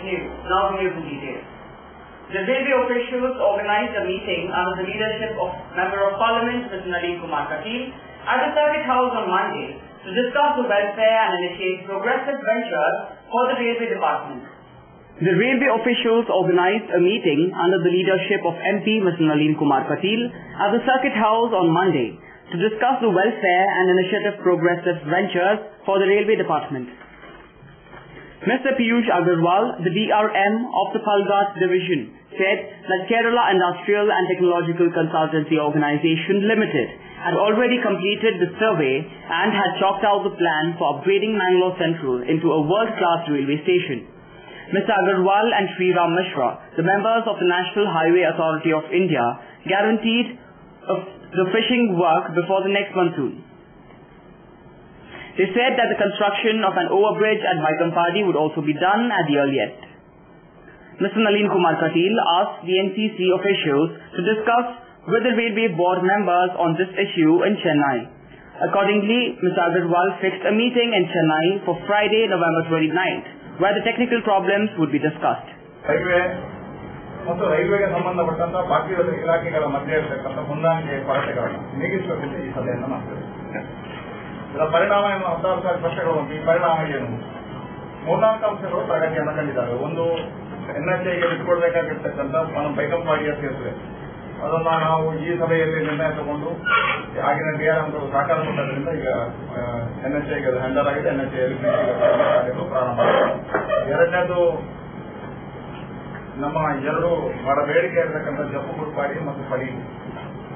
news. Now here's the details. The railway officials organized a meeting under the leadership of Member of Parliament Mr. Nalin Kumar Katil at the Circuit House on Monday to discuss the welfare and initiate progressive ventures for the railway department. The railway officials organized a meeting under the leadership of MP Mr. Nalin Kumar Katil at the Circuit House on Monday to discuss the welfare and initiative progressive ventures for the railway department. Mr. Piyush Agarwal, the DRM of the Palghat division, said that Kerala Industrial and Technological Consultancy Organization Limited had already completed the survey and had chalked out the plan for upgrading Mangalore Central into a world-class railway station. Mr. Agarwal and Sri Ram Mishra, the members of the National Highway Authority of India, guaranteed the fishing work before the next monsoon. They said that the construction of an overbridge at Vaikampadi would also be done at the earliest. Mr. Nalin Kumar Katil asked the NCC officials to discuss with the railway board members on this issue in Chennai. Accordingly, Mr. Agarwal fixed a meeting in Chennai for Friday, November 29th, where the technical problems would be discussed. ಮತ್ತು ರೈಲ್ವೆಗೆ ಸಂಬಂಧಪಟ್ಟಂತಹ ಬಾಕಿ ಇಲಾಖೆಗಳ ಮಧ್ಯೆ ಇರತಕ್ಕಂಥ ಹೊಂದಾಣಿಕೆ ಕೊರತೆಗಳನ್ನು ನೀಗಿಸಬೇಕೆಂದು ಈ ಸಭೆಯನ್ನು ಮಾಡ್ತೇವೆ. ಇದರ ಪರಿಣಾಮ ಏನು? 16 ಪ್ರಶ್ನೆಗಳು ಬಂತು. ಈ ಪರಿಣಾಮ ಏನು? 3-4 ಅಂಶಗಳು ಪ್ರಗತಿಯನ್ನು ಕಂಡಿದ್ದಾವೆ. ಒಂದು, NHAಗೆ ಇಟ್ಕೊಳ್ಬೇಕಾಗಿರ್ತಕ್ಕಂಥ ಬೈಕಂಪಾಡಿಯ ಸೇತುವೆ, ಅದನ್ನ ನಾವು ಈ ಸಭೆಯಲ್ಲಿ ನಿರ್ಣಯ ತಗೊಂಡು ಆಗಿನ DRM ಸಹಕಾರ ಕೊಟ್ಟದ್ರಿಂದ ಈಗ NHAಗೆ ಅದು ಹ್ಯಾಂಡಲ್ ಆಗಿದೆ. NHAಯಲ್ಲಿ ಪ್ರಾರಂಭ ಆಗಿದೆ. ಎರಡನೇದು, ನಮ್ಮ ಎರಡು ಬಹಳ ಬೇಡಿಕೆ ಇರತಕ್ಕಂಥ ಜಪ್ಪು ಗುರುಪಾಡಿ ಮತ್ತು ಪಡಿ,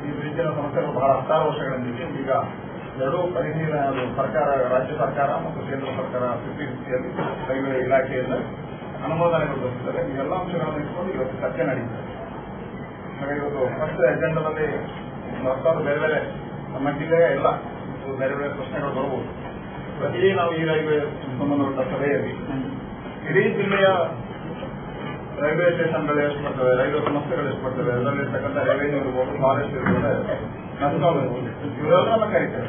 ಈ ಬ್ರಿಡ್ಜಿನ ಸಮಸ್ಯೆಗಳು ಬಹಳ 16 ವರ್ಷಗಳಿಂದ ಈಗ ಎರಡೂ ಪರಿಶೀಲನೆ ಸರ್ಕಾರ, ರಾಜ್ಯ ಸರ್ಕಾರ ಮತ್ತು ಕೇಂದ್ರ ಸರ್ಕಾರ 50-50 ರೈಲ್ವೆ ಇಲಾಖೆಯಿಂದ ಅನುಮೋದನೆಗಳು ಬರುತ್ತದೆ. ಈ ಎಲ್ಲ ಅಂಶಗಳನ್ನು ಇಟ್ಕೊಂಡು ಇವತ್ತು ಚರ್ಚೆ ನಡೆಯುತ್ತದೆ. ಹಾಗಾಗಿ ಇವತ್ತು ಫಸ್ಟ್ ಅಜೆಂಡಾದಲ್ಲಿ 10 ಬೇರೆ ಬೇರೆ ನಮ್ಮ ಜಿಲ್ಲೆಯ ಎಲ್ಲ ಬೇರೆ ಬೇರೆ ಪ್ರಶ್ನೆಗಳು ಬರಬಹುದು. ಪ್ರತಿ ನಾವು ಈ ರೈಲ್ವೆ ಸಂಬಂಧಪಟ್ಟ ಸಭೆಯಲ್ಲಿ ಇಡೀ ಜಿಲ್ಲೆಯ ರೈಲ್ವೆ ಸ್ಟೇಷನ್ಗಳು ಎಷ್ಟು ಬರ್ತವೆ, ರೈಲ್ವೆ ಸಮಸ್ಯೆಗಳು ಎಷ್ಟು ಬರ್ತವೆ, ಅದರಲ್ಲಿರ್ತಕ್ಕಂಥ ರೆವೆನ್ಯೂ ಇರ್ಬೋದು, ಫಾರೆಸ್ಟ್ ಇರ್ಬೋದು, ನಸ್ಕಾಲ್ ಇರ್ಬೋದು, ಇವರೆಲ್ಲ ಕರೀತಾರೆ.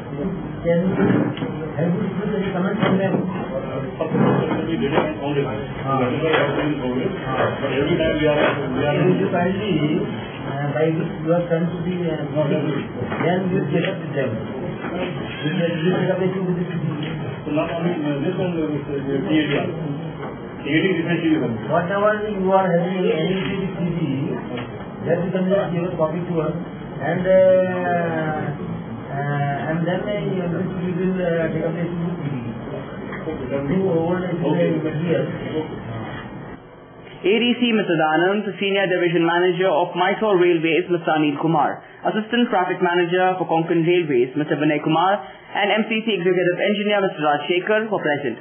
Whatever you are having any CD, that you can give a copy to us, and then we will take up the CD. ADC Mr. Danand, the Senior Division Manager of Mysore Railways Mr. Anil Kumar, Assistant Traffic Manager for Konkan Railways Mr. Vinay Kumar, and MCC Executive Engineer Mr. Raj Shekhar were present.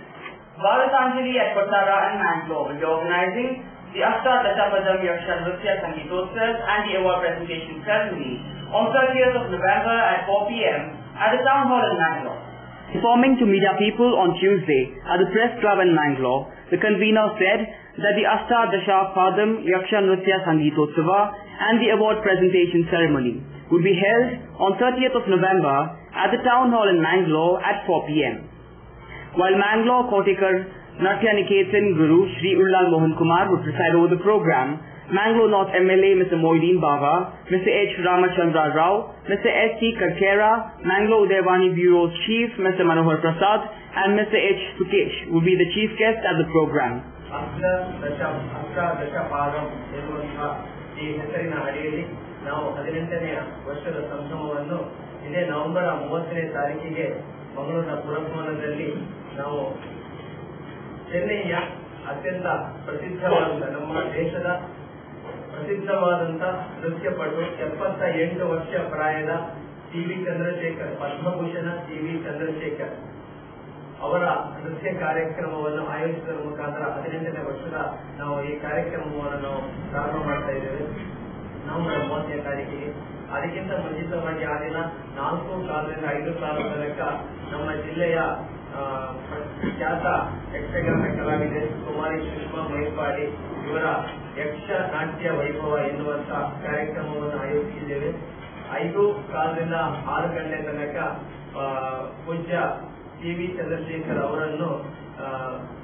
Balasanjali at Kottara and Mangalore will be organizing the Ashtadashapadam Yaksha Nritya Sangeetotsav and the award presentation ceremony on 30th of November at 4 p.m. at the Town Hall in Mangalore. Informing to media people on Tuesday at the Press Club in Mangalore, the convener said that the Ashtadashapadam Yaksha Nritya Sangeetotsava and the award presentation ceremony would be held on 30th of November at the Town Hall in Mangalore at 4 p.m. While Mangalore Kotikar Natya Niketan Guru Sri Ullal Mohan Kumar would preside over the program, Mangalore North MLA Mr. Moideen Bava, Mr. H. Ramachandra Rao, Mr. S. T. Karkera, Mangalore Udayavani Bureau's Chief Mr. Manohar Prasad and Mr. H. Sukesh would be the chief guests at the program. ಅಷ್ಟದಶಪಾದಂ ಎನ್ನುವಂತಹ ಈ ಹೆಸರಿನ ಅಡಿಯಲ್ಲಿ ನಾವು 18ನೇ ವರ್ಷದ ಸಂಭ್ರಮವನ್ನು ಇದೇ November 30ನೇ ತಾರೀಕಿಗೆ ಮಂಗಳೂರಿನ ಪುರಭವನದಲ್ಲಿ ನಾವು ಚೆನ್ನೈಯ ಅತ್ಯಂತ ಪ್ರಸಿದ್ಧವಾದಂತಹ ನಮ್ಮ ದೇಶದ ಪ್ರಸಿದ್ಧವಾದಂತಹ ನೃತ್ಯಪಟು 78 ವರ್ಷ ಪ್ರಾಯದ ಟಿ.ವಿ. ಚಂದ್ರಶೇಖರ್, ಪದ್ಮಭೂಷಣ ಟಿ.ವಿ. ಚಂದ್ರಶೇಖರ್ ಅವರ ನೃತ್ಯ ಕಾರ್ಯಕ್ರಮವನ್ನು ಆಯೋಜಿಸುವ ಮುಖಾಂತರ 18ನೇ ವರ್ಷದ ನಾವು ಈ ಕಾರ್ಯಕ್ರಮವನ್ನು ನಾವು ಪ್ರಾರಂಭ ಮಾಡ್ತಾ ಇದ್ದೇವೆ ನವೆಂಬರ್ 30ನೇ ತಾರೀಕಿಗೆ. ಅದಕ್ಕಿಂತ ಮುಂಚಿತವಾಗಿ ಆ ದಿನ 4 ಕಾಲದಿಂದ 5 ಕಾಲದ ತನಕ ನಮ್ಮ ಜಿಲ್ಲೆಯ ಖ್ಯಾತ ಯಕ್ಷಗಾನ ಕಲಾವಿದೆ ಕುಮಾರಿ ಸುಷ್ಮಾ ಮೈಪಾಡಿ ಇವರ ಯಕ್ಷ ನಾಟ್ಯ ವೈಭವ ಎನ್ನುವಂತಹ ಕಾರ್ಯಕ್ರಮವನ್ನು ಆಯೋಜಿಸಿದ್ದೇವೆ. 5 ಕಾಲದಿಂದ 6 ಗಂಟೆ ತನಕ ಪೂಜ್ಯ ಸಿ.ವಿ. ಚಂದ್ರಶೇಖರ್ ಅವರನ್ನು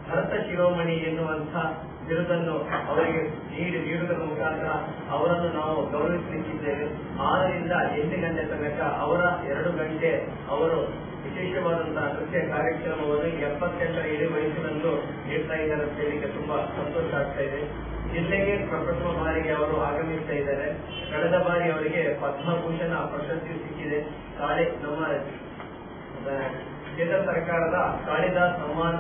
ಭರತ ಶಿರೋಮಣಿ ಎನ್ನುವಂತಹ ಬಿರುದನ್ನು ಅವರಿಗೆ ನೀಡುವುದರ ಮುಖಾಂತರ ಅವರನ್ನು ನಾವು ಗೌರವಿಸಲಿಕ್ಕಿದ್ದೇವೆ. 6 ರಿಂದ 8 ಗಂಟೆ ತನಕ ಅವರ 2 ಗಂಟೆ ಅವರು ವಿಶೇಷವಾದಂತಹ ನೃತ್ಯ ಕಾರ್ಯಕ್ರಮವನ್ನು 78ರ ಇಡೀ ವಯಸ್ಸಿನಲ್ಲೂ ನೀಡ್ತಾ ಇದ್ದಾರೆ ಅಂತ ಹೇಳಿಕ್ಕೆ ತುಂಬಾ ಸಂತೋಷ ಆಗ್ತಾ ಇದೆ. ಜಿಲ್ಲೆಗೆ ಪ್ರಪ್ರಥಮ ಬಾರಿಗೆ ಅವರು ಆಗಮಿಸ್ತಾ ಇದ್ದಾರೆ. ಕಳೆದ ಬಾರಿ ಅವರಿಗೆ ಪದ್ಮಭೂಷಣ ಪ್ರಶಸ್ತಿ ಸಿಕ್ಕಿದೆ. ನಮ್ಮ ಕೇಂದ್ರ ಸರ್ಕಾರದ ಕಾಳಿದಾಸ್ ಸಮ್ಮಾನ್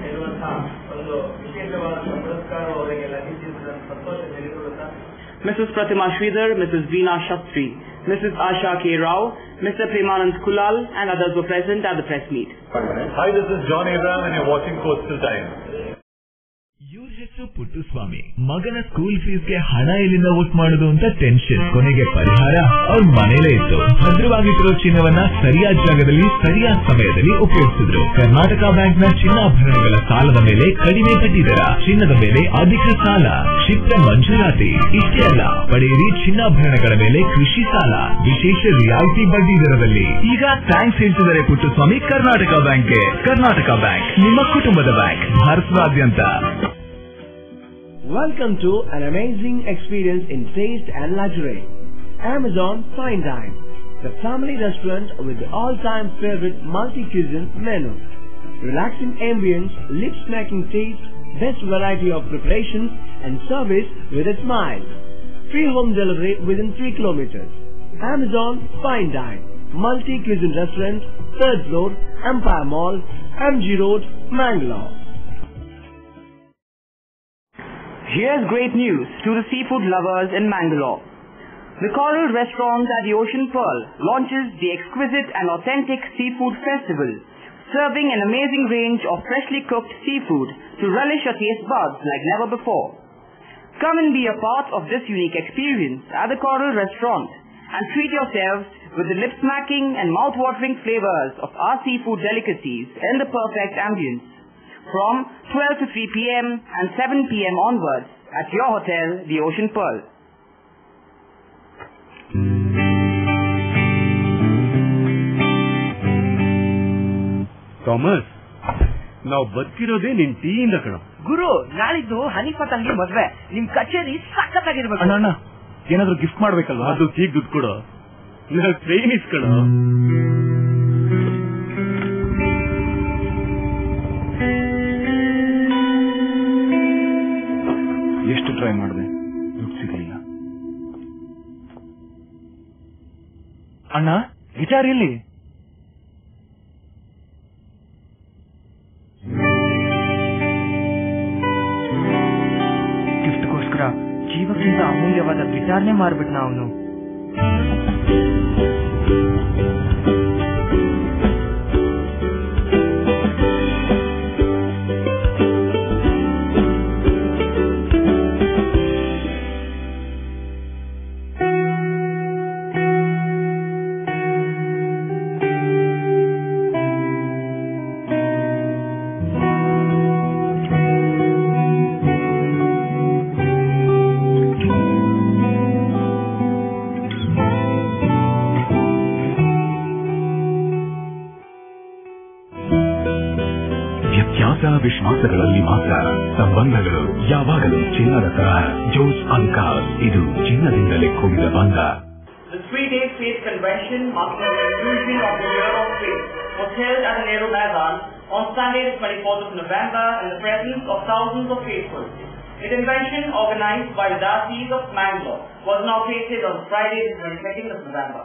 ಎನ್ನುವಂತಹ ಒಂದು ವಿಶೇಷವಾದ ಪುರಸ್ಕಾರ ಅವರಿಗೆ ಲಭಿಸಿದ ಸಂತೋಷ ತಿಳಿದುಕೊಳ್ಳುತ್ತಾ Mrs. Pratima Sridhar, Mrs. Veena Shastri, Mrs. Asha K. Rao, Mr. Premanand Kulal and others were present at the press meet. Hi, this is John Abraham and you're watching Coastal Times. ಇವ್ರ ಹೆಸರು ಪುಟ್ಟುಸ್ವಾಮಿ. ಮಗನ school ಫೀಸ್ಗೆ ಹಣ ಎಲ್ಲಿಂದ vote ಮಾಡೋದು ಅಂತ tension. ಕೊನೆಗೆ ಪರಿಹಾರ ಅವ್ರ ಮನೇಲೇ ಇತ್ತು. ಭದ್ರವಾಗಿಟ್ಟಿರೋ ಚಿನ್ನವನ್ನ ಸರಿಯಾದ ಜಾಗದಲ್ಲಿ ಸರಿಯಾದ ಸಮಯದಲ್ಲಿ ಉಪಯೋಗಿಸಿದ್ರು. ಕರ್ನಾಟಕ ಬ್ಯಾಂಕ್ ನ ಚಿನ್ನಾಭರಣಗಳ ಸಾಲದ ಮೇಲೆ ಕಡಿಮೆ ಬಡ್ಡಿ ದರ, ಚಿನ್ನದ ಮೇಲೆ ಅಧಿಕ ಸಾಲ, ಕ್ಷಿಪ್ರ ಮಂಜೂರಾತಿ. ಇಷ್ಟೇ ಅಲ್ಲ, ಪಡೆಯಿರಿ ಚಿನ್ನಾಭರಣಗಳ ಮೇಲೆ ಕೃಷಿ ಸಾಲ ವಿಶೇಷ ರಿಯಾಯಿತಿ ಬಡ್ಡಿ ದರದಲ್ಲಿ. ಈಗ ಥ್ಯಾಂಕ್ಸ್ ಹೇಳ್ತಿದ್ದಾರೆ ಪುಟ್ಟುಸ್ವಾಮಿ ಕರ್ನಾಟಕ ಬ್ಯಾಂಕ್ಗೆ. ಕರ್ನಾಟಕ ಬ್ಯಾಂಕ್ ನಿಮ್ಮ ಕುಟುಂಬದ ಬ್ಯಾಂಕ್, ಭಾರತದಾದ್ಯಂತ. Welcome to an amazing experience in taste and luxury. Amazon Fine Dine, the family restaurant with the all-time favorite multi-cuisine menu. Relaxing ambience, lip-smacking taste, best variety of preparations and service with a smile. Free home delivery within 3 kilometers. Amazon Fine Dine, multi-cuisine restaurant, 3rd floor, Empire Mall, MG Road, Mangalore. Here's great news to the seafood lovers in Mangalore. The Coral Restaurant at the Ocean Pearl launches the exquisite and authentic Seafood Festival, serving an amazing range of freshly cooked seafood to relish your taste buds like never before. Come and be a part of this unique experience at the Coral Restaurant and treat yourselves with the lip-smacking and mouth-watering flavors of our seafood delicacies in the perfect ambience. From 12 to 3 p.m. and 7 p.m. onwards at your hotel, the Ocean Pearl. Thomas, ನಾವು ಬದುಕಿರೋದೇ ನಿನ್ ಟೀಯಿಂದ ಕಣ. ಗುರು, ನಾಳಿದ್ದು ಹನಿಫಾ ತಂಗಿ ಮದ್ವೆ. ನಿಮ್ ಕಚೇರಿ ಸಖತ್ತಾಗಿರ್ಬೇಕು. ಅಣ್ಣ, ಏನಾದ್ರೂ ಗಿಫ್ಟ್ ಮಾಡ್ಬೇಕಲ್ವಾ? ಅದು ಈಗ ದುಡ್ಡು ಕೊಡು. ಟ್ರೈನ್ ಇಸ್ಕೊಳ. ಎಷ್ಟು ಟ್ರೈ ಮಾಡಿದೆ, ದುಡ್ಡು ಸಿಗಲಿಲ್ಲ. ಅಣ್ಣ, ಗಿಟಾರ್ ಎಲ್ಲಿ? ಗಿಫ್ಟ್ಗೋಸ್ಕರ ಜೀವಕ್ಕಿಂತ ಅಮೂಲ್ಯವಾದ ಗಿಟಾರ್ನೇ ಮಾರ್ಬಿಟ್ನ ಅವನು. ವಿಶ್ವಾಸಗಳಲ್ಲಿ ಮಾತ್ರ ಸಂಬಂಧಗಳು ಯಾವಾಗಲೂ ಚಿನ್ನದ ತರ. ಜೋಸ್ ಅಲ್ಕಾಸ್, ಇದು ಚಿನ್ನದಿಂದಲೇ ಕೂಡಿದ ಬಂಧ. The 3-day faith convention marking the conclusion of the year of faith was held at the Nehru Maidan on Sunday the 24th of November in the presence of thousands of faithful. The convention, organized by the Diocese of Mangalore, was inaugurated on Friday the 22nd of November.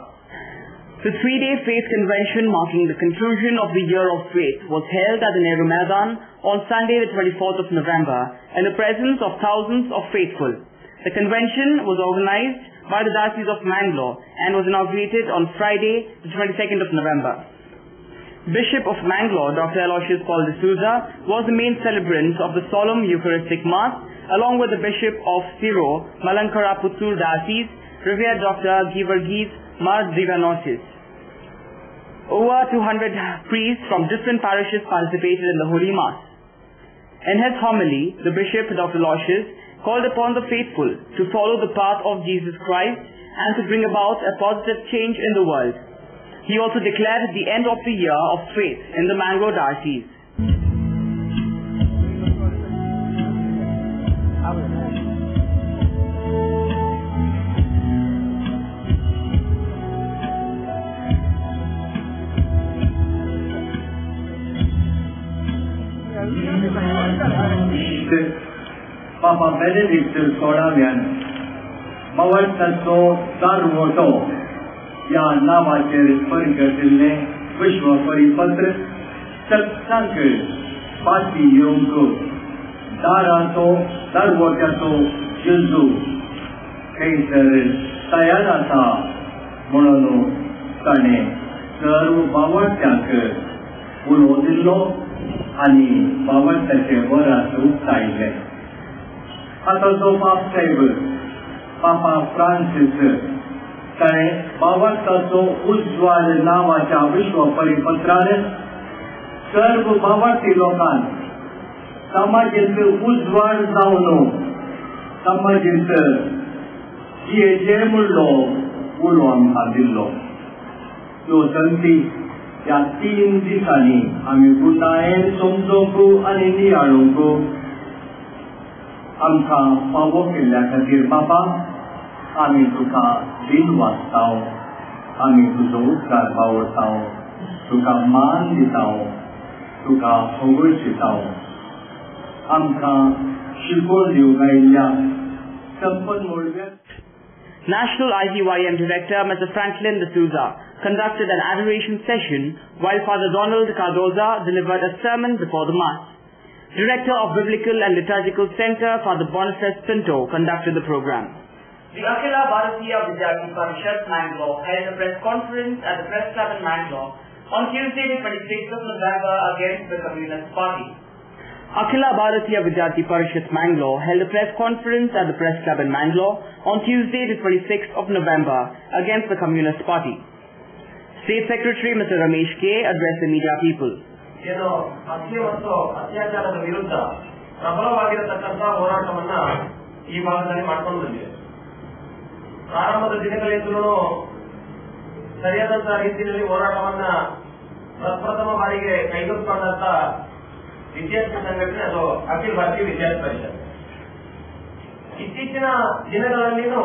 The 3-day faith convention marking the conclusion of the year of faith was held at the Nehru Maidan on Sunday the 24th of November in the presence of thousands of faithful. The convention was organized by the Diocese of Mangalore and was inaugurated on Friday the 22nd of November. Bishop of Mangalore, Dr. Aloysius Paul D'Souza, was the main celebrant of the solemn Eucharistic Mass, along with the Bishop of Siro, Malankara Puttur Diocese, Revered Dr. Givargis Mar Divanosis. Over 200 priests from different parishes participated in the Holy Mass. In his homily, the Bishop, Dr. Aloysius, called upon the faithful to follow the path of Jesus Christ and to bring about a positive change in the world. He also declared the end of the year of faith in the Mangalore diocese. Papa Benedict सोडाव्यान मवळताचो दारवटो ह्या नांवाचेर परिगतिल्ले विश्व परिपत्र सत्संग पाती येवंक दाराचो दारवट्याचो जेजू खंयसर तयार आसा म्हणून ताणें सर्व बावळट्यांक उलो दिल्लो आनी बावळट्याचे वरात उक्तायले. आतांचो पाप साहेब पापा फ्रांसीस ताणें बावळटाचो उज्वाल नांवाच्या विश्व परिपत्रान सर्व बावळटी लोकांक समाजींत उज्वाल जावन समाजींत जियेचे म्हणलो उलो आमकां दिल्लो. ह्यो संती ह्या 3 दिसांनी आमी पुतायेन समजूंक आनी नियाळूंक आमकां फावो केल्ल्या खातीर बाबा आमी तुका दिन वाचताव, आमी तुजो उपकार बावळटाव, तुका मान दिताव, तुका होगळशिताव. आमकां शिकवण दिवंक आयिल्ल्या संपन्नमूळ National IGYM Director Mr. Franklin D'Souza conducted an adoration session while Father Donald Cardoza delivered a sermon before the Mass. Director of Biblical and Liturgical Center Father Boniface Pinto conducted the program. The Akhila Bharatiya Vidyarthi Parishad Mangalore held a press conference at the Press Club in Mangalore on Tuesday the 26th of November against the Communist Party. Akhila Bharatiya Vidyarthi Parishad Mangalore held a press conference at the Press Club in Mangalore on Tuesday the 26th of November against the Communist Party. State Secretary Mr. Ramesh K. addressed the media people. ಏನು ಹತ್ಯೆ ಮತ್ತು ಅತ್ಯಾಚಾರದ ವಿರುದ್ಧ ಪ್ರಬಲವಾಗಿರತಕ್ಕಂತಹ ಹೋರಾಟವನ್ನ ಈ ಭಾಗದಲ್ಲಿ ಮಾಡ್ಕೊಂಡು ಬಂದಿದೆ. ಪ್ರಾರಂಭದ ದಿನಗಳಿಂದಲೂ ಸರಿಯಾದಂತಹ ರೀತಿಯಲ್ಲಿ ಹೋರಾಟವನ್ನ ಪ್ರಪ್ರಥಮ ಬಾರಿಗೆ ಕೈಗೆತ್ತಿಕೊಂಡಂತ ವಿದ್ಯಾರ್ಥಿ ಸಂಘಟನೆ ಅದು ಅಖಿಲ ಭಾರತೀಯ ವಿದ್ಯಾರ್ಥಿ ಪರಿಷತ್. ಇತ್ತೀಚಿನ ದಿನಗಳಲ್ಲಿನೂ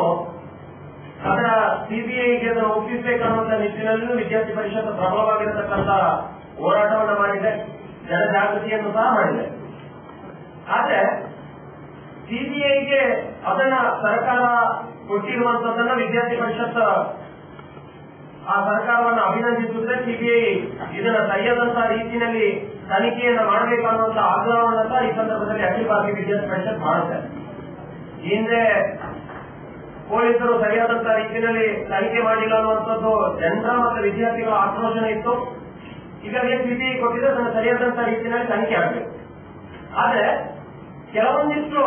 ಅದರ ಸಿಬಿಐಗೆ ಅದನ್ನು ಒಪ್ಪಿಸಬೇಕನ್ನುವಂತ ನಿಟ್ಟಿನಲ್ಲೂ ವಿದ್ಯಾರ್ಥಿ ಪರಿಷತ್ ಪ್ರಬಲವಾಗಿರತಕ್ಕಂಥ ಹೋರಾಟವನ್ನು ಮಾಡಿದೆ, ಜನಜಾಗೃತಿಯನ್ನು ಸಹ ಮಾಡಿದೆ. ಆದ್ರೆ ಸಿಬಿಐಗೆ ಅದನ್ನ ಸರ್ಕಾರ ಕೊಟ್ಟಿರುವಂತದ್ದನ್ನ ವಿದ್ಯಾರ್ಥಿ ಪರಿಷತ್ ಆ ಸರ್ಕಾರವನ್ನು ಅಭಿನಂದಿಸುತ್ತೆ. ಸಿಬಿಐ ಇದನ್ನ ಸರಿಯಾದಂತಹ ರೀತಿಯಲ್ಲಿ ತನಿಖೆಯನ್ನು ಮಾಡಬೇಕನ್ನುವಂತ ಆಗ್ರಹವನ್ನು ಸಹ ಈ ಸಂದರ್ಭದಲ್ಲಿ ಅಖಿಲ ಭಾರತೀಯ ವಿದ್ಯಾರ್ಥಿ ಪರಿಷತ್ ಮಾಡುತ್ತೆ. ಹಿಂದೆ ಪೊಲೀಸರು ಸರಿಯಾದಂತಹ ರೀತಿಯಲ್ಲಿ ತನಿಖೆ ಮಾಡಿಲ್ಲ ಅನ್ನುವಂಥದ್ದು ಜನರ ಮತ್ತು ವಿದ್ಯಾರ್ಥಿಗಳ ಆಕ್ರೋಶನ ಇತ್ತು. ಈಗಾಗಲೇ ಸಿಬಿಐ ಕೊಟ್ಟಿದ್ರೆ ಅದನ್ನು ಸರಿಯಾದಂತಹ ರೀತಿಯಲ್ಲಿ ತನಿಖೆ ಆಗಬೇಕು. ಆದ್ರೆ ಕೆಲವೊಂದಿಷ್ಟು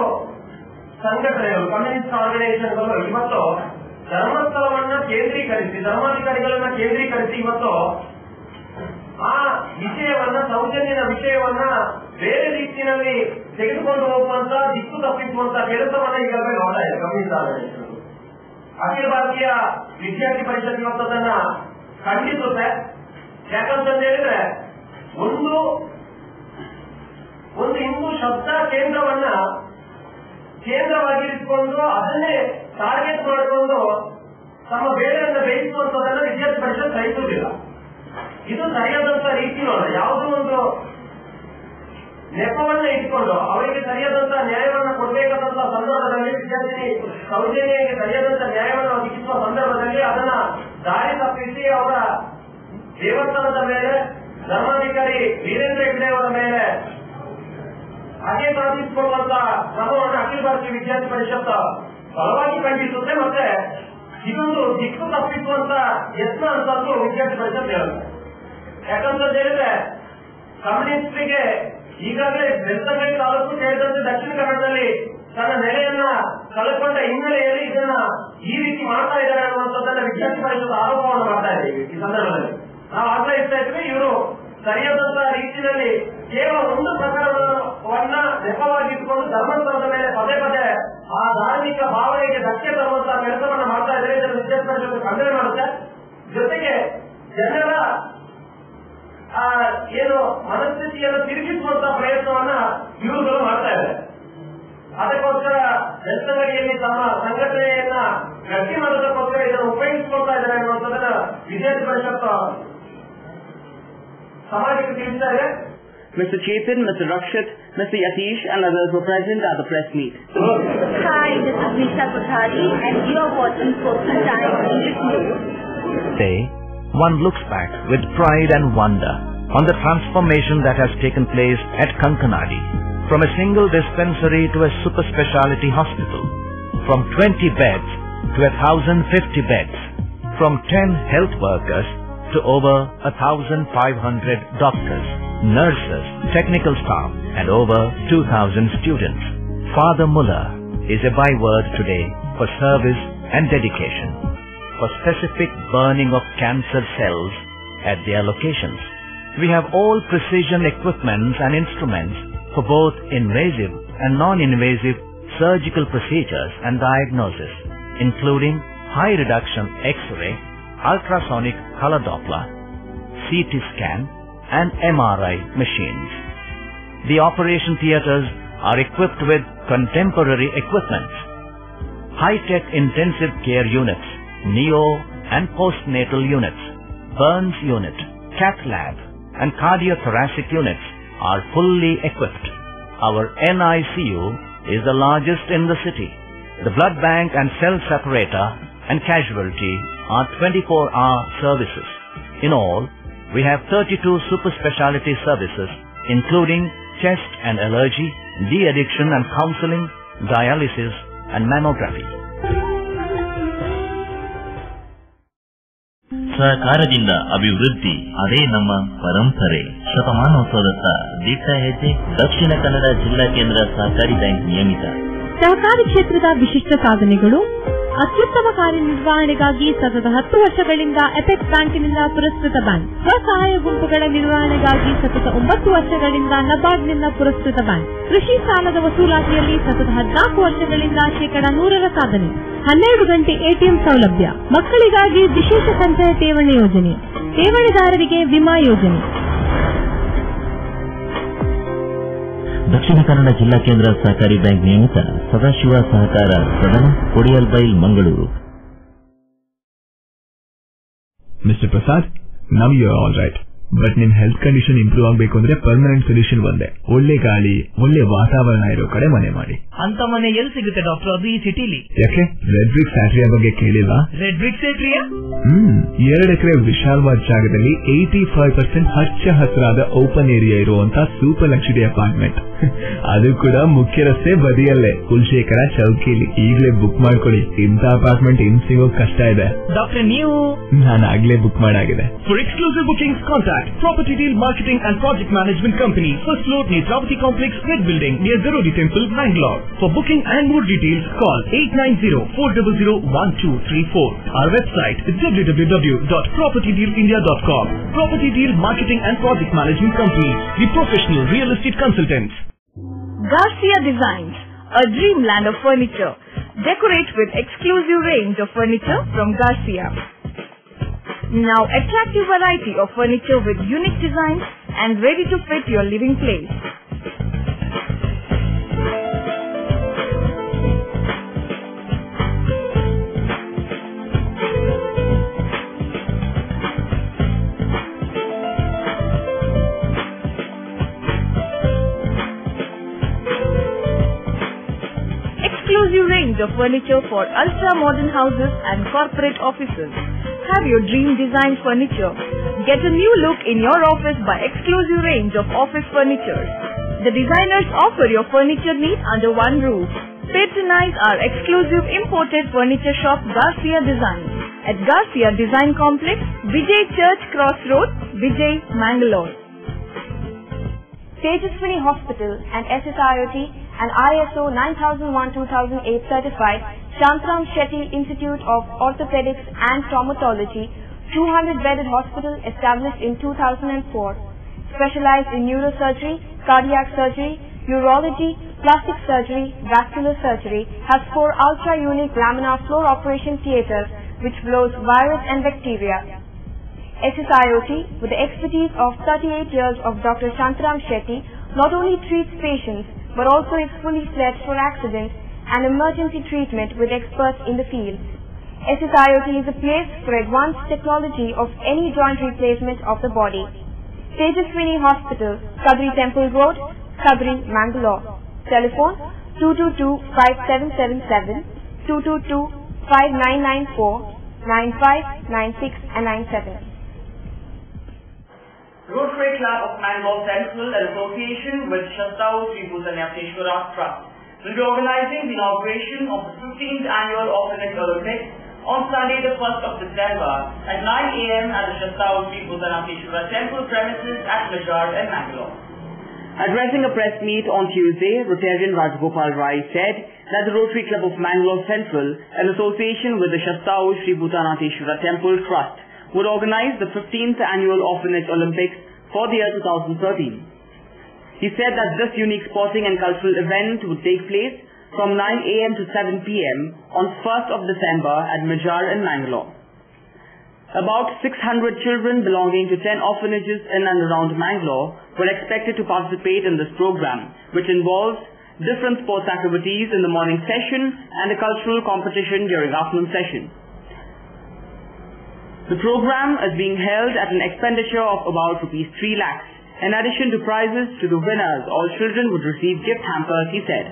ಸಂಘಟನೆಗಳು, ಕಮ್ಯುನಿಸ್ಟ್ ಆರ್ಗನೈಸೇಷನ್ಗಳು ಇವತ್ತು ಧರ್ಮಸ್ಥಳವನ್ನ ಕೇಂದ್ರೀಕರಿಸಿ, ಧರ್ಮಾಧಿಕಾರಿಗಳನ್ನ ಕೇಂದ್ರೀಕರಿಸಿ ಇವತ್ತು ಆ ವಿಷಯವನ್ನ, ಸೌಜನ್ಯದ ವಿಷಯವನ್ನ ಬೇರೆ ರೀತಿಯಲ್ಲಿ ತೆಗೆದುಕೊಂಡು ಹೋಗುವಂತ, ದಿಕ್ಕು ತಪ್ಪಿಸುವಂತ ಕೆಲಸವನ್ನ ಈಗಾಗಲೇ ನೋಡ್ತಾ ಇದೆ ಕಮ್ಯುನಿಸ್ಟ್ ಆರ್ಗನೈಸೇಷನ್. ಅಖಿಲ ಭಾರತೀಯ ವಿದ್ಯಾರ್ಥಿ ಪರಿಷತ್ ಇವತ್ತು ಅದನ್ನ ಖಂಡಿಸುತ್ತೆ. ಯಾಕಂತ ಹೇಳಿದ್ರೆ ಒಂದು ಹಿಂದೂ ಶಬ್ದ ಕೇಂದ್ರವನ್ನ ಕೇಂದ್ರವಾಗಿರಿಸಿಕೊಂಡು ಅದನ್ನೇ ಟಾರ್ಗೆಟ್ ಮಾಡಿಕೊಂಡು ತಮ್ಮ ಬೇಳೆಯನ್ನು ಬೇಯಿಸುವಂತದನ್ನ ವಿದ್ಯಾರ್ಥಿ ಪರಿಷತ್ ಸಹಿಸುವುದಿಲ್ಲ. ಇದು ಸರಿಯಾದಂತ ರೀತಿಯಲ್ಲ. ಯಾವುದೋ ಒಂದು ನೆಪವನ್ನ ಇಟ್ಕೊಂಡು ಅವರಿಗೆ ಸರಿಯಾದಂತಹ ನ್ಯಾಯವನ್ನು ಕೊಡಬೇಕಾದಂತಹ ಸಂದರ್ಭದಲ್ಲಿ, ವಿದ್ಯಾರ್ಥಿ ಸೌಜನ್ಯಕ್ಕೆ ಸರಿಯಾದಂತಹ ನ್ಯಾಯವನ್ನು ಒದಗಿಸುವ ಸಂದರ್ಭದಲ್ಲಿ ಅದನ್ನ ದಾರಿ ತಪ್ಪಿಸಿ ಅವರ ದೇವಸ್ಥಾನದ ಮೇಲೆ, ಧರ್ಮಾಧಿಕಾರಿ ವೀರೇಂದ್ರ ಹೆಗ್ಡೆ ಅವರ ಮೇಲೆ ಹಾಗೆ ಸಾಧಿಸಿಕೊಳ್ಳುವಂತಹ ಕ್ರಮವನ್ನು ಅಖಿಲ ಭಾರತೀಯ ವಿದ್ಯಾರ್ಥಿ ಪರಿಷತ್ ಬಲವಾಗಿ ಖಂಡಿಸುತ್ತೆ. ಮತ್ತೆ ಇದೊಂದು ದಿಕ್ಕು ತಪ್ಪಿಸುವಂತ ಯತ್ನ ಅಂತಂದು ವಿದ್ಯಾರ್ಥಿ ಪರಿಷತ್ ಹೇಳುತ್ತೆ. ಯಾಕಂತ ಹೇಳಿದ್ರೆ ಕಮ್ಯುನಿಸ್ಟ್ರಿಗೆ ಈಗಾಗಲೇ ಬೆಳ್ತಂಗಡಿ ತಾಲೂಕು ಸೇರಿದಂತೆ ದಕ್ಷಿಣ ಕನ್ನಡದಲ್ಲಿ ತನ್ನ ನೆಲೆಯನ್ನ ಕಳೆದುಕೊಂಡ ಹಿನ್ನೆಲೆಯಲ್ಲಿ ಇದನ್ನ ಈ ರೀತಿ ಮಾಡ್ತಾ ಇದ್ದಾರೆ ಅನ್ನುವಂಥದ್ದನ್ನ ವಿದ್ಯಾರ್ಥಿ ಪರಿಷತ್ ಆರೋಪವನ್ನು ಮಾಡ್ತಾ ಇದೆ. ಈ ಸಂದರ್ಭದಲ್ಲಿ ನಾವು ಆಗ್ರಹಿಸ್ತಾ ಇದ್ವಿ, ಇವರು ಸರಿಯಾದಂತಹ ರೀತಿಯಲ್ಲಿ ಕೇವಲ ಒಂದು ಪ್ರಕಾರವನ್ನ ನೆಪವಾಗಿಟ್ಟುಕೊಂಡು ಧರ್ಮಸ್ಥಳದ ಮೇಲೆ ಪದೇ ಪದೇ ಆ ಧಾರ್ಮಿಕ ಭಾವನೆಗೆ ಧಕ್ಕೆ ತರುವಂತಹ ಕೆಲಸವನ್ನ ಮಾಡ್ತಾ ಇದ್ದಾರೆ. ಇದನ್ನು ವಿದ್ಯಾರ್ಥಿ ಪರಿಷತ್ ಖಂಡನೆ ಮಾಡುತ್ತೆ. ಜೊತೆಗೆ ಜನರ ಏನು ಮನಸ್ಥಿತಿಯನ್ನು ತಿರುಗಿಸುವಂತ ಪ್ರಯತ್ನವನ್ನ ಇವುಗಳು ಮಾಡ್ತಾ ಇದ್ದಾರೆ. ಅದಕ್ಕೋಸ್ಕರ ಜನಸಂಘಟನೆಯಲ್ಲಿ ತಮ್ಮ ಸಂಘಟನೆಯನ್ನ ಗಟ್ಟಿ ಮಾಡೋದಕ್ಕೋಸ್ಕರ ಇದನ್ನು ಉಪಯೋಗಿಸಿಕೊಳ್ತಾ ಇದ್ದಾರೆ ಅನ್ನುವಂಥದ್ದನ್ನ ವಿದ್ಯಾರ್ಥಿ ಪರಿಷತ್ ಸಮಾಜಕ್ಕೆ ತಿಳಿಸ್ತಾ ಇದೆ. Mr. Chetan, Mr. Rakshit, Mr. Yatish and others were present at the press meet. Hi, this is Nisha Kothari and you are watching Coastal Times English News. Today, one looks back with pride and wonder on the transformation that has taken place at Kankanadi, from a single dispensary to a super speciality hospital, from 20 beds to 1,050 beds, from 10 health workers to over 1,500 doctors, nurses, technical staff and over 2,000 students. Father Muller is a byword today for service and dedication, for specific burning of cancer cells at their locations. We have all precision equipments and instruments for both invasive and non-invasive surgical procedures and diagnosis, including high reduction X-ray, ultrasonic color Doppler, CT scan and MRI machines. The operation theatres are equipped with contemporary equipment, high-tech intensive care units, neo and postnatal units, burns unit, cath lab and cardiothoracic units are fully equipped. Our NICU is the largest in the city. The blood bank and cell separator and casualty are 24-hour services. In all, we have 32 super speciality services, including chest and allergy, de-addiction and counseling, dialysis and mammography. ಸಹಕಾರದಿಂದ ಅಭಿವೃದ್ಧಿ, ಅದೇ ನಮ್ಮ ಪರಂಪರೆ. ಶತಮಾನೋತ್ಸವದತ್ತ ದಿಟ್ಟ ಹೆಜ್ಜೆ. ದಕ್ಷಿಣ ಕನ್ನಡ ಜಿಲ್ಲಾ ಕೇಂದ್ರ ಸಹಕಾರಿ ಬ್ಯಾಂಕ್ ನಿಯಮಿತ. ಸಹಕಾರಿ ಕ್ಷೇತ್ರದ ವಿಶಿಷ್ಟ ಸಾಧನೆಗಳು. ಅತ್ಯುತ್ತಮ ಕಾರ್ಯನಿರ್ವಹಣೆಗಾಗಿ ಸತತ 10 ವರ್ಷಗಳಿಂದ ಎಪೆಕ್ಸ್ ಬ್ಯಾಂಕಿನಿಂದ ಪುರಸ್ಕೃತ ಬ್ಯಾಂಕ್. ಸ್ವಸಹಾಯ ಗುಂಪುಗಳ ನಿರ್ವಹಣೆಗಾಗಿ ಸತತ 9 ವರ್ಷಗಳಿಂದ ನಬಾರ್ಡ್ನಿಂದ ಪುರಸ್ಕೃತ ಬ್ಯಾಂಕ್. ಕೃಷಿ ಸಾಲದ ವಸೂಲಾತಿಯಲ್ಲಿ ಸತತ 14 ವರ್ಷಗಳಿಂದ 100% ಸಾಧನೆ. 12 ಗಂಟೆ ಎಟಿಎಂ ಸೌಲಭ್ಯ. ಮಕ್ಕಳಿಗಾಗಿ ವಿಶೇಷ ಸಂಚಯ ಠೇವಣಿ ಯೋಜನೆ. ಠೇವಣಿದಾರರಿಗೆ ವಿಮಾ ಯೋಜನೆ. ದಕ್ಷಿಣ ಕನ್ನಡ ಜಿಲ್ಲಾ ಕೇಂದ್ರ ಸಹಕಾರಿ ಬ್ಯಾಂಕ್ ನಿಯಮಿತ ಸದಾಶಿವ ಸಹಕಾರ ಸದನ, Kodialbail, Mangaluru. Mr. Prasad, now you are all right. But ನಿಮ್ ಹೆಲ್ತ್ ಕಂಡೀಷನ್ ಇಂಪ್ರೂವ್ ಆಗಬೇಕು ಅಂದ್ರೆ ಪರ್ಮನೆಂಟ್ ಸೊಲ್ಯೂಷನ್ ಒಂದೇ, ಒಳ್ಳೆ ಗಾಳಿ, ಒಳ್ಳೆ ವಾತಾವರಣ ಇರೋ ಕಡೆ ಮನೆ ಮಾಡಿ. ಅಂತ ಮನೆ ಎಲ್ಲಿ ಸಿಗುತ್ತೆ ಡಾಕ್ಟರ್? ಅದು ಈ ಸಿಟಿಲಿ. ಯಾಕೆ ರೆಡ್ ಬ್ರಿಕ್ ಫ್ಯಾಕ್ಟರಿಯ ಬಗ್ಗೆ ಕೇಳಿಲ್ವಾ? ರೆಡ್ ಬ್ರಿಕ್ ಫ್ಯಾಕ್ಟರಿಯ 2 ಎಕರೆ ವಿಶಾಲವಾದ ಜಾಗದಲ್ಲಿ 85% ಹಚ್ಚ ಹಸಿರಾದ ಓಪನ್ ಏರಿಯಾ ಇರುವಂತ ಸೂಪರ್ ಲಕ್ಸುರಿ ಅಪಾರ್ಟ್ಮೆಂಟ್. ಅದು ಕೂಡ ಮುಖ್ಯ ರಸ್ತೆ ಬದಿಯಲ್ಲೇ, ಕುಲಶೇಖರ ಚೌಕಿಲಿ. ಈಗಲೇ ಬುಕ್ ಮಾಡ್ಕೊಳ್ಳಿ, ಇಂಥ ಅಪಾರ್ಟ್ಮೆಂಟ್ ಇನ್ ಸಿಗೋಕ್ ಕಷ್ಟ ಇದೆ. ಡಾಕ್ಟರ್ ನೀವು? ನಾನು ಆಗ್ಲೇ book ಮಾಡಾಗಿದೆ. For exclusive bookings, contact Property Deal Marketing and Project Management Company, first floor, Netravati Complex, Red Building, near Zarodi Temple, Bangalore. For booking and more details, call 890-400-1234. Our website is www.propertydealindia.com. Property Deal Marketing and Project Management Company, the professional real estate consultants. Garcia Designs, a dreamland of furniture. Decorate with exclusive range of furniture from Garcia. Now attractive variety of furniture with unique designs and ready to fit your living place. Exclusive range of furniture for ultra modern houses and corporate offices. Have your dream design furniture. Get a new look in your office by exclusive range of office furniture. The designers offer your furniture needs under one roof. Patronize our exclusive imported furniture shop Garcia Design at Garcia Design Complex, Vijay Church Cross Road, Vijay, Mangalore. Tejaswini Hospital and SSIOT and ISO 9001-2008 certified Shantram Shetty Institute of Orthopedics and Traumatology, 200-bedded hospital established in 2004, specialized in neurosurgery, cardiac surgery, urology, plastic surgery, vascular surgery, has 4 ultra-unique laminar floor operation theatres which blows virus and bacteria. SSIOT, with the expertise of 38 years of Dr. Shantaram Shetty, not only treats patients but also is fully fledged for accident and emergency treatment with experts in the field. SSIOT is a place for advanced technology of any joint replacement of the body. Tejaswini Hospital, Kabri Temple Road, Kabri, Mangalore. Telephone 222-5777, 222-5994, 95, 96 and 97. Rotary Club of Mangalore Central, in association with Shastau Sri Bhutanateshwara Trust, will be organizing the inauguration of the 15th Annual Orphanage Olympics on Sunday the 1st of December at 9 a.m. at the Shastau Sri Bhutanateshwara Temple premises at Majar in Mangalore. Addressing a press meet on Tuesday, Rotarian Rajgopal Rai said that the Rotary Club of Mangalore Central, in association with the Shastau Sri Bhutanateshwara Temple Trust, would organize the 15th Annual Orphanage Olympics for the year 2013. He said that this unique sporting and cultural event would take place from 9 a.m. to 7 p.m. on 1st of December at Majar in Mangalore. About 600 children belonging to 10 orphanages in and around Mangalore were expected to participate in this program, which involves different sports activities in the morning session and a cultural competition during afternoon session. The program is being held at an expenditure of about Rs 3 lakhs. In addition to prizes to the winners, all children would receive gift hampers, he said.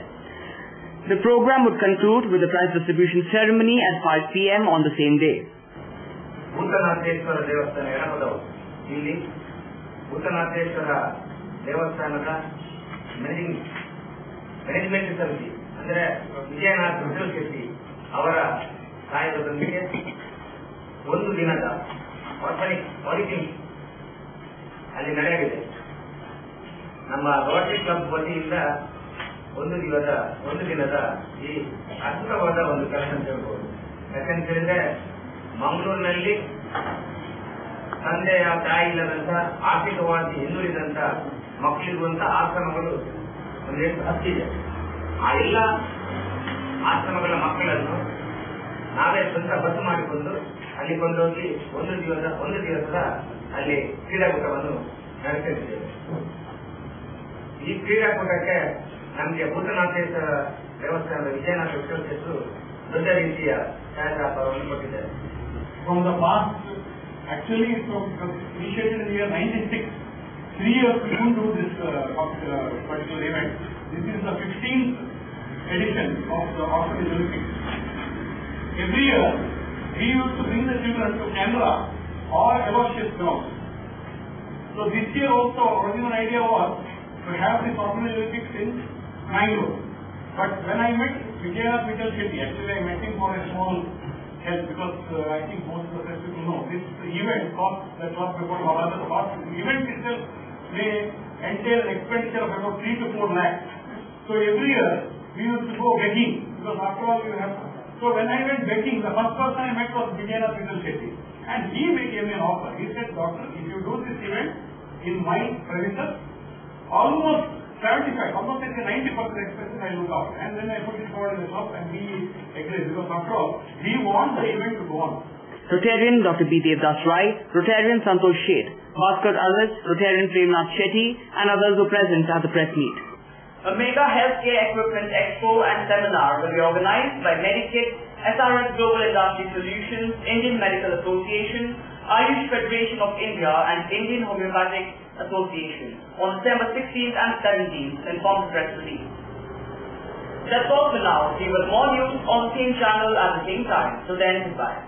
The program would conclude with the prize distribution ceremony at 5 p.m. on the same day. Bhutanatheshwara ದೇವಸ್ಥಾನ ಎಡಪದವು ಇಲ್ಲಿ ಭೂತನಾಥೇಶ್ವರ ದೇವಸ್ಥಾನದ management ಸಮಿತಿ ಅಂದರೆ ವಿಜಯನಾಥ್ ವಿಠಲ್ ಶೆಟ್ಟಿ ಅವರ ಸಹಾಯದೊಂದಿಗೆ ಒಂದು ದಿನದ politics ಅಲ್ಲಿ ನಡೆಯಲಿದೆ. ನಮ್ಮ ರೋಟರಿ ಕ್ಲಬ್ ವತಿಯಿಂದ ಒಂದು ದಿನದ ಈ ಅದ್ಭುತವಾದ ಒಂದು ಕೆಲಸ ಅಂತ ಹೇಳ್ಬೋದು. ಯಾಕಂತ ಹೇಳಿದ್ರೆ ಮಂಗಳೂರಿನಲ್ಲಿ ತಂದೆಯ ತಾಯಿ ಇಲ್ಲದಂತ ಆರ್ಥಿಕವಾಗಿ ಹಿಂದುಳಿದಂತ ಮಕ್ಕಳಿರುವಂತ ಆಶ್ರಮಗಳು ಒಂದೆಷ್ಟು ಹತ್ತಿದೆ. ಆ ಎಲ್ಲ ಆಶ್ರಮಗಳ ಮಕ್ಕಳನ್ನು ನಾವೇ ಸ್ವಂತ ಬಸ್ ಮಾಡಿಕೊಂಡು ಅಲ್ಲಿ ಕೊಂಡೋಗಿ ಒಂದು ದಿವಸದ ಅಲ್ಲಿ ಕ್ರೀಡಾಕೂಟವನ್ನು ನಡೆಸಿದ್ದೇವೆ. ಈ ಕ್ರೀಡಾಕೂಟಕ್ಕೆ ನಮಗೆ ಭೂತನಾಥೇಶ್ವರ ದೇವಸ್ಥಾನದ ವಿಜಯನಾಥ ವಿಶ್ವಸರು ದೊಡ್ಡ ರೀತಿಯ ಸಹಕಾರವನ್ನು ಕೊಟ್ಟಿದ್ದಾರೆ. From the past, actually from initiated in the year 96, 3 years we couldn't do this particular event. This is the 15th edition of the Orphanage Olympics. Every year, we used to bring the children to Canberra or Aloysius ground. So this year also, original idea was to have this Orphanage Olympics in Mangalore. But when I met Vijayanath Vital Shetty, actually I met him for a small help because I think most of the press people know this event cost, that was before all other cost. The event itself may entail an expenditure of about 3 to 4 lakhs. So every year we used to go begging because after all you have. So when I went begging, the first person I met was Vijayanath Vital Shetty, and he gave me an offer. He said, "Doctor, if you do this event in my premises, almost 90% expenses I look out." And then I put it forward in the shop and we agreed because after all, we want the event to go on. Rotarian Dr. B. Devdas Rai, Rotarian Santosh Sheth, Bhaskar Alas, Rotarian Premnath Shetty and others were present at the press meet. A mega healthcare equipment expo and seminar will be organized by Medikit, SRS Global Industry Solutions, Indian Medical Association, Ayush Federation of India and Indian Homeopathic Association on December 16th and 17th, informed the press release. That's all for now. See you with more news on the same channel at the same time. So then, goodbye.